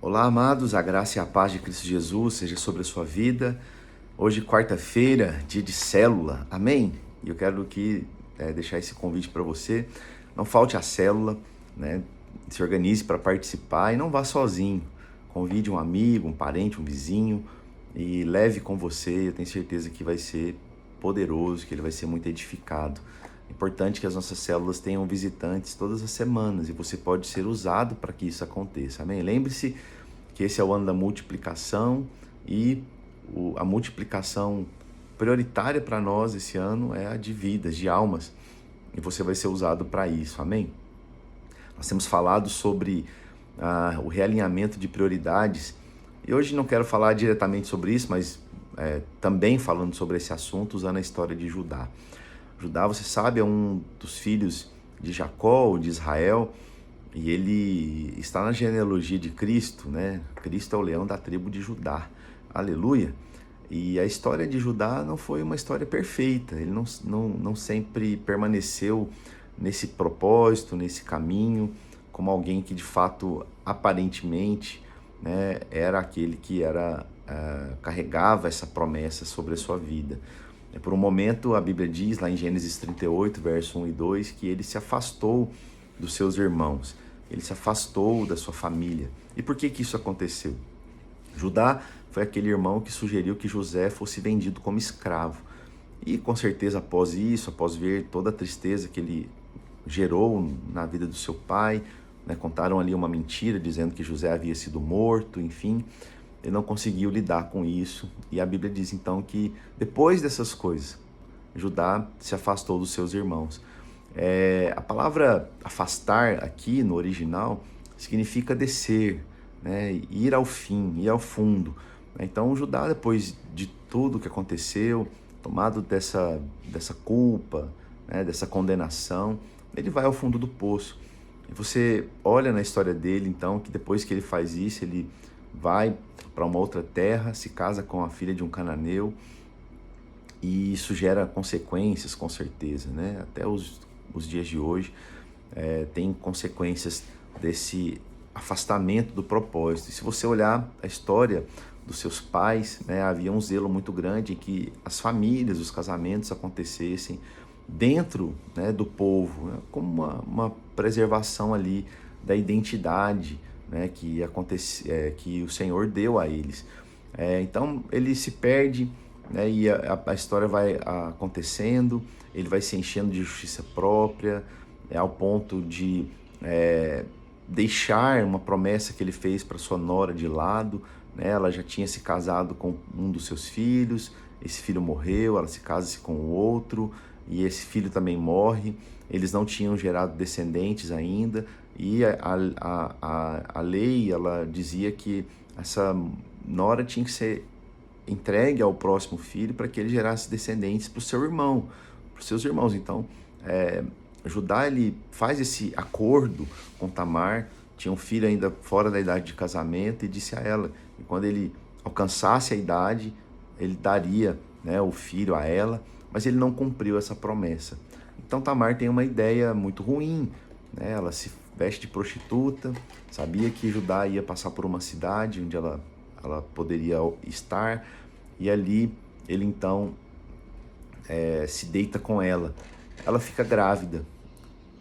Olá, amados, a graça e a paz de Cristo Jesus seja sobre a sua vida. Hoje, quarta-feira, dia de célula, amém? E eu quero deixar esse convite para você. Não falte a célula, né? Se organize para participar e não vá sozinho. Convide um amigo, um parente, um vizinho e leve com você. Eu tenho certeza que vai ser poderoso, que ele vai ser muito edificado. É importante que as nossas células tenham visitantes todas as semanas e você pode ser usado para que isso aconteça, amém? Lembre-se que esse é o ano da multiplicação e a multiplicação prioritária para nós esse ano é a de vidas, de almas, e você vai ser usado para isso, amém? Nós temos falado sobre o realinhamento de prioridades e hoje não quero falar diretamente sobre isso, mas também falando sobre esse assunto usando a história de Judá. Judá, você sabe, é um dos filhos de Jacó, ou de Israel, e ele está na genealogia de Cristo, né? Cristo é o leão da tribo de Judá. Aleluia! E a história de Judá não foi uma história perfeita. Ele não sempre permaneceu nesse propósito, nesse caminho, como alguém que de fato, aparentemente, né, era aquele que carregava essa promessa sobre a sua vida. Por um momento, a Bíblia diz, lá em Gênesis 38, verso 1 e 2, que ele se afastou dos seus irmãos, ele se afastou da sua família. E por que isso aconteceu? Judá foi aquele irmão que sugeriu que José fosse vendido como escravo. E com certeza após isso, após ver toda a tristeza que ele gerou na vida do seu pai, né, contaram ali uma mentira dizendo que José havia sido morto, enfim, ele não conseguiu lidar com isso. E a Bíblia diz então que depois dessas coisas, Judá se afastou dos seus irmãos. A palavra afastar aqui no original significa descer, né, ir ao fim, ir ao fundo. Então Judá, depois de tudo que aconteceu, tomado dessa culpa, né, dessa condenação, ele vai ao fundo do poço. E você olha na história dele, então, que depois que ele faz isso, ele vai para uma outra terra, se casa com a filha de um cananeu, e isso gera consequências, com certeza, né? Até os dias de hoje tem consequências desse afastamento do propósito. E se você olhar a história dos seus pais, né, havia um zelo muito grande em que as famílias, os casamentos acontecessem dentro, né, do povo, né, como uma preservação ali da identidade, né, que o Senhor deu a eles. Então ele se perde, né, e a história vai acontecendo, ele vai se enchendo de justiça própria, ao ponto de deixar uma promessa que ele fez para sua nora de lado, né? Ela já tinha se casado com um dos seus filhos, esse filho morreu, ela se casa com o outro, e esse filho também morre. Eles não tinham gerado descendentes ainda, e a lei, ela dizia que essa nora tinha que ser entregue ao próximo filho para que ele gerasse descendentes para o seu irmão, para os seus irmãos. Então, Judá, ele faz esse acordo com Tamar, tinha um filho ainda fora da idade de casamento, e disse a ela que quando ele alcançasse a idade, ele daria, né, o filho a ela, mas ele não cumpriu essa promessa. Então Tamar tem uma ideia muito ruim, né? Ela se veste de prostituta, sabia que Judá ia passar por uma cidade onde ela poderia estar, e ali ele então se deita com ela. Ela fica grávida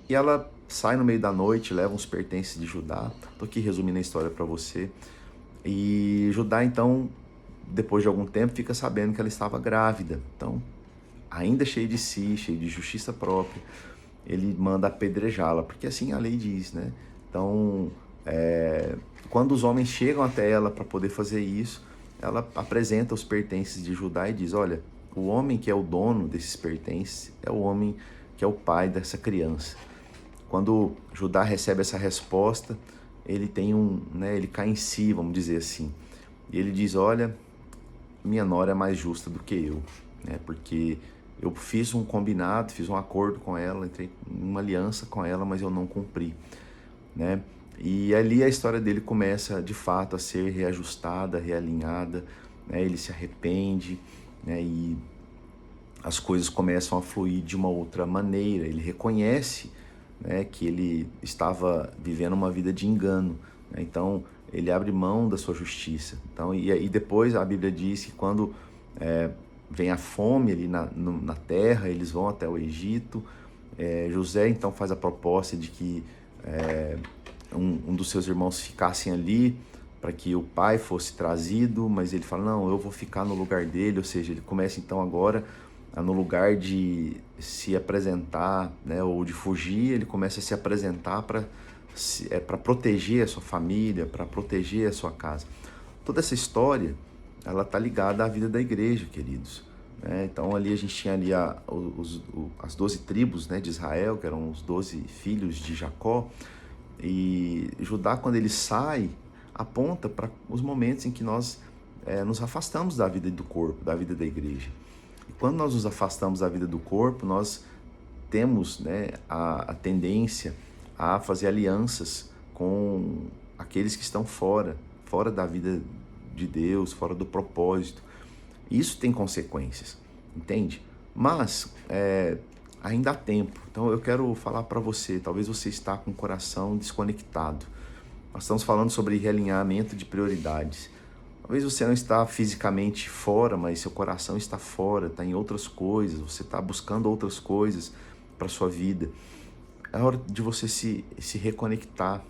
e ela sai no meio da noite, leva uns pertences de Judá. Estou aqui resumindo a história para você. E Judá então, depois de algum tempo, fica sabendo que ela estava grávida. Então, ainda cheio de si, cheio de justiça própria, ele manda apedrejá-la, porque assim a lei diz, né? Então, quando os homens chegam até ela para poder fazer isso, ela apresenta os pertences de Judá e diz: olha, o homem que é o dono desses pertences é o homem que é o pai dessa criança. Quando Judá recebe essa resposta, ele tem ele cai em si, vamos dizer assim. E ele diz: olha, minha nora é mais justa do que eu, né? Porque eu fiz um combinado, fiz um acordo com ela, entrei em uma aliança com ela, mas eu não cumpri, né? E ali a história dele começa, de fato, a ser reajustada, realinhada, né? Ele se arrepende, né? E as coisas começam a fluir de uma outra maneira. Ele reconhece, né, que ele estava vivendo uma vida de engano, né? Então, ele abre mão da sua justiça. Então, e depois a Bíblia diz que quando vem a fome ali na terra, eles vão até o Egito. José então faz a proposta de que um dos seus irmãos ficassem ali para que o pai fosse trazido, mas ele fala, não, eu vou ficar no lugar dele, ou seja, ele começa então agora, no lugar de se apresentar, né, ou de fugir, ele começa a se apresentar para proteger a sua família, para proteger a sua casa. Toda essa história, ela está ligada à vida da igreja, queridos. Então ali a gente tinha ali as 12 tribos, né, de Israel, que eram os 12 filhos de Jacó, e Judá, quando ele sai, aponta para os momentos em que nós nos afastamos da vida do corpo, da vida da igreja. E quando nós nos afastamos da vida do corpo, nós temos, né, a tendência a fazer alianças com aqueles que estão fora da vida de Deus, fora do propósito. Isso tem consequências, entende? Mas ainda há tempo. Então eu quero falar para você, talvez você está com o coração desconectado. Nós estamos falando sobre realinhamento de prioridades. Talvez você não está fisicamente fora, mas seu coração está fora, está em outras coisas, você está buscando outras coisas para a sua vida. É hora de você se reconectar.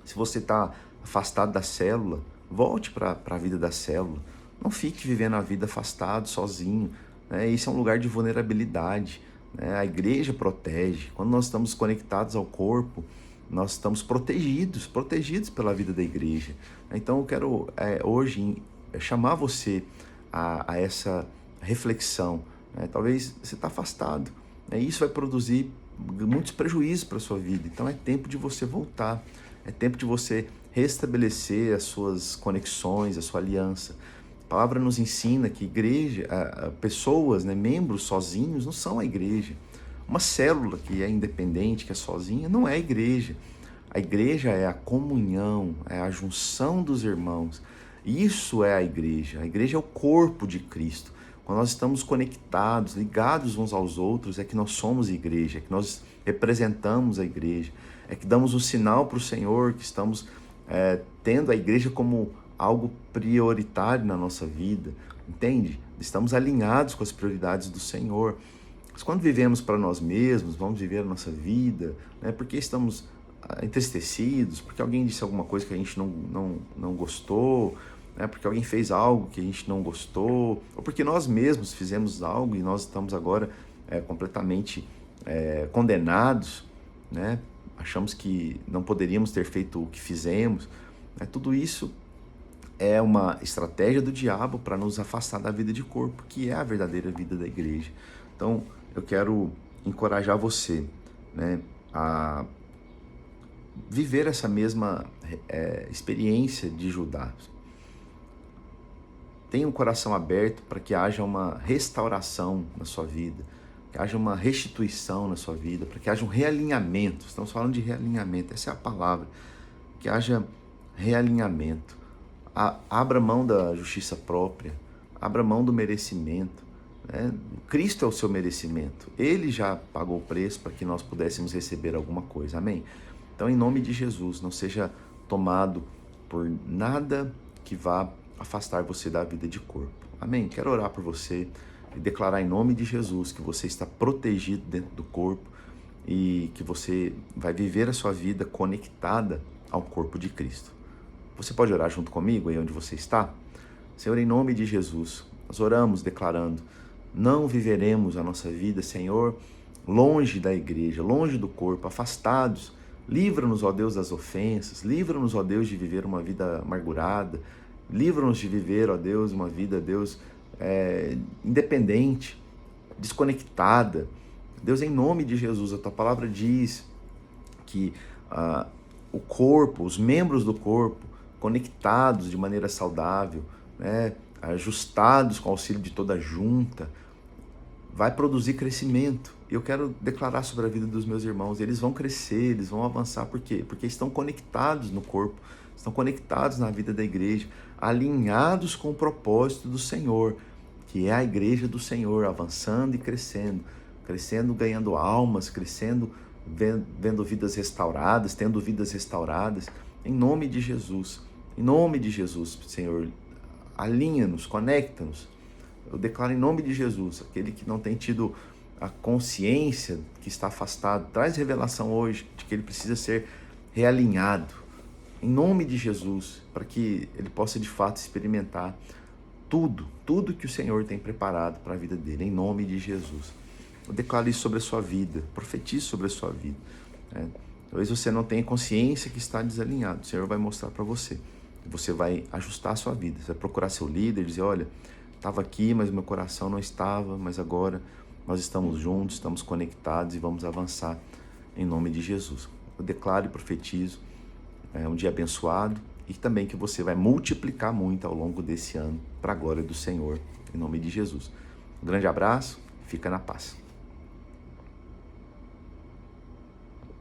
Se você está afastado da célula, volte para a vida da célula. Não fique vivendo a vida afastado, sozinho. Isso é um lugar de vulnerabilidade. A igreja protege. Quando nós estamos conectados ao corpo, nós estamos protegidos pela vida da igreja. Então eu quero hoje chamar você a essa reflexão. Talvez você está afastado. Isso vai produzir muitos prejuízos para a sua vida. Então é tempo de você voltar. É tempo de você restabelecer as suas conexões, a sua aliança. A palavra nos ensina que igreja, pessoas, né, membros sozinhos não são a igreja. Uma célula que é independente, que é sozinha, não é a igreja. A igreja é a comunhão, é a junção dos irmãos. Isso é a igreja. A igreja é o corpo de Cristo. Quando nós estamos conectados, ligados uns aos outros, é que nós somos igreja, é que nós representamos a igreja, é que damos um sinal para o Senhor, que estamos tendo a igreja como algo prioritário na nossa vida, entende? Estamos alinhados com as prioridades do Senhor. Mas quando vivemos para nós mesmos, vamos viver a nossa vida, né? Porque estamos entristecidos, porque alguém disse alguma coisa que a gente não gostou, né? Porque alguém fez algo que a gente não gostou, ou porque nós mesmos fizemos algo e nós estamos agora completamente condenados, né? Achamos que não poderíamos ter feito o que fizemos. Tudo isso é uma estratégia do diabo para nos afastar da vida de corpo, que é a verdadeira vida da igreja. Então, eu quero encorajar você, né, a viver essa mesma experiência de Judá. Tenha um coração aberto para que haja uma restauração na sua vida, que haja uma restituição na sua vida, para que haja um realinhamento. Estamos falando de realinhamento, essa é a palavra. Que haja realinhamento. Abra mão da justiça própria, abra mão do merecimento. Cristo é o seu merecimento. Ele já pagou o preço para que nós pudéssemos receber alguma coisa. Amém? Então, em nome de Jesus, não seja tomado por nada que vá afastar você da vida de corpo. Amém? Quero orar por você e declarar em nome de Jesus que você está protegido dentro do corpo e que você vai viver a sua vida conectada ao corpo de Cristo. Você pode orar junto comigo aí onde você está? Senhor, em nome de Jesus, nós oramos declarando, não viveremos a nossa vida, Senhor, longe da igreja, longe do corpo, afastados. Livra-nos, ó Deus, das ofensas, livra-nos, ó Deus, de viver uma vida amargurada, livra-nos de viver, ó Deus, uma vida, Deus, independente, desconectada. Deus, em nome de Jesus, a Tua palavra diz que o corpo, os membros do corpo, conectados de maneira saudável, né, ajustados com o auxílio de toda a junta, vai produzir crescimento. Eu quero declarar sobre a vida dos meus irmãos, eles vão crescer, eles vão avançar, por quê? Porque estão conectados no corpo, estão conectados na vida da igreja, alinhados com o propósito do Senhor, que é a igreja do Senhor, avançando e crescendo, ganhando almas, crescendo, vendo vidas restauradas, tendo vidas restauradas, em nome de Jesus. Em nome de Jesus, Senhor, alinha-nos, conecta-nos. Eu declaro em nome de Jesus, aquele que não tem tido a consciência que está afastado, traz revelação hoje de que ele precisa ser realinhado. Em nome de Jesus, para que ele possa de fato experimentar tudo que o Senhor tem preparado para a vida dele, em nome de Jesus. Eu declaro isso sobre a sua vida, profetizo sobre a sua vida. Talvez você não tenha consciência que está desalinhado, o Senhor vai mostrar para você. Você vai ajustar a sua vida, você vai procurar seu líder e dizer, olha, estava aqui, mas meu coração não estava, mas agora nós estamos juntos, estamos conectados e vamos avançar em nome de Jesus. Eu declaro e profetizo um dia abençoado e também que você vai multiplicar muito ao longo desse ano para a glória do Senhor, em nome de Jesus. Um grande abraço, fica na paz.